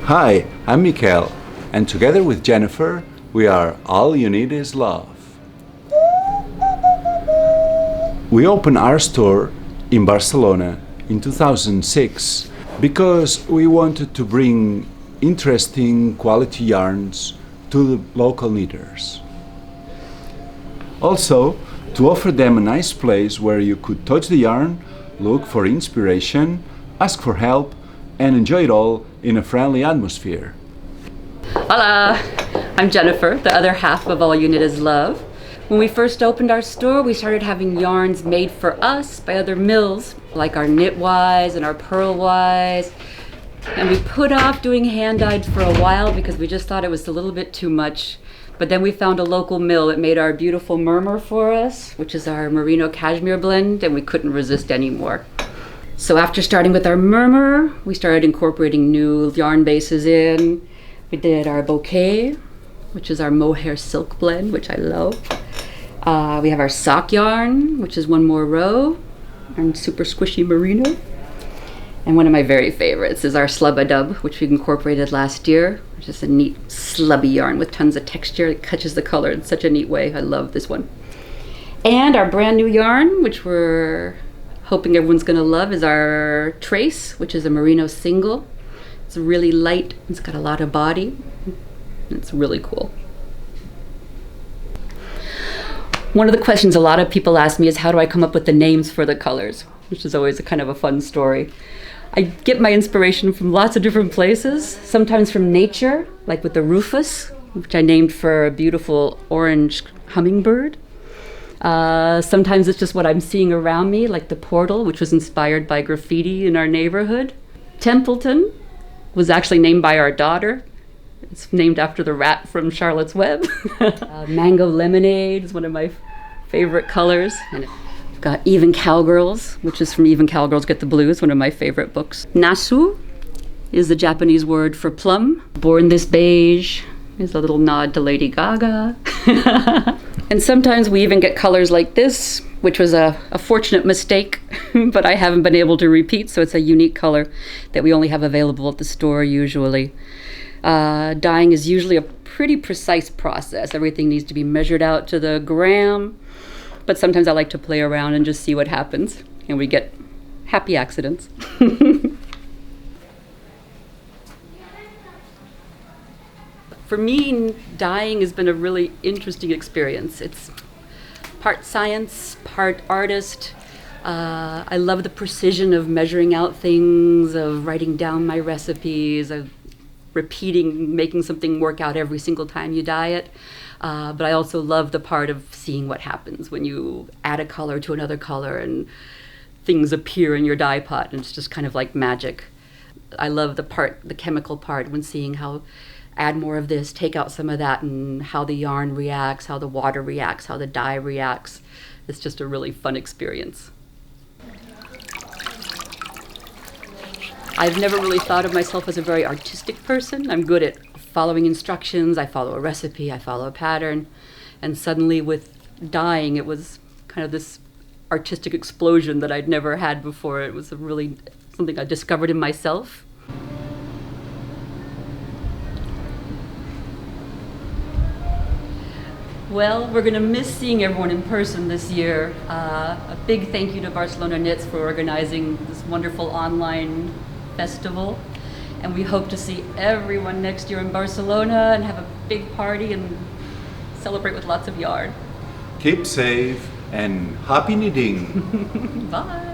Hi, I'm Mikael, and together with Jennifer, we are All You Need Is Love. We opened our store in Barcelona in 2006 because we wanted to bring interesting quality yarns to the local knitters. Also, to offer them a nice place where you could touch the yarn, look for inspiration, ask for help, and enjoy it all in a friendly atmosphere. Hola! I'm Jennifer, the other half of All You Need Is Love. When we first opened our store, we started having yarns made for us by other mills, like our Knitwise and our Purlwise. And we put off doing hand-dyed for a while because we just thought it was a little bit too much. But then we found a local mill that made our beautiful Murmur for us, which is our merino cashmere blend, and we couldn't resist anymore. So after starting with our Murmur, we started incorporating new yarn bases in. We did our Bouquet, which is our mohair silk blend, which I love. We have our sock yarn, which is one more row, and super squishy merino. And one of my very favorites is our Slub-a-Dub, which we incorporated last year, which is a neat slubby yarn with tons of texture. It catches the color in such a neat way. I love this one. And our brand new yarn, which we're hoping everyone's gonna love, is our Trace, which is a merino single. It's really light, it's got a lot of body, and it's really cool. One of the questions a lot of people ask me is how do I come up with the names for the colors, which is always a kind of a fun story. I get my inspiration from lots of different places, sometimes from nature, like with the Rufus, which I named for a beautiful orange hummingbird. Sometimes it's just what I'm seeing around me, like the Portal, which was inspired by graffiti in our neighborhood. Templeton was actually named by our daughter. It's named after the rat from Charlotte's Web. Mango Lemonade is one of my favorite colors. And I've got Even Cowgirls, which is from Even Cowgirls Get the Blues, one of my favorite books. Nasu is the Japanese word for plum. Born This Beige is a little nod to Lady Gaga. And sometimes we even get colors like this, which was a fortunate mistake, but I haven't been able to repeat, so it's a unique color that we only have available at the store usually. Dyeing is usually a pretty precise process. Everything needs to be measured out to the gram, but sometimes I like to play around and just see what happens, and we get happy accidents. For me, dyeing has been a really interesting experience. It's part science, part artist. I love the precision of measuring out things, of writing down my recipes, of repeating, making something work out every single time you dye it. But I also love the part of seeing what happens when you add a color to another color and things appear in your dye pot, and it's just kind of like magic. I love the chemical part, when seeing how add more of this, take out some of that, and how the yarn reacts, how the water reacts, how the dye reacts. It's just a really fun experience. I've never really thought of myself as a very artistic person. I'm good at following instructions, I follow a recipe, I follow a pattern, and suddenly with dyeing it was kind of this artistic explosion that I'd never had before. It was really something I discovered in myself. Well, we're going to miss seeing everyone in person this year. A big thank you to Barcelona Knits for organizing this wonderful online festival. And we hope to see everyone next year in Barcelona and have a big party and celebrate with lots of yarn. Keep safe and happy knitting. Bye.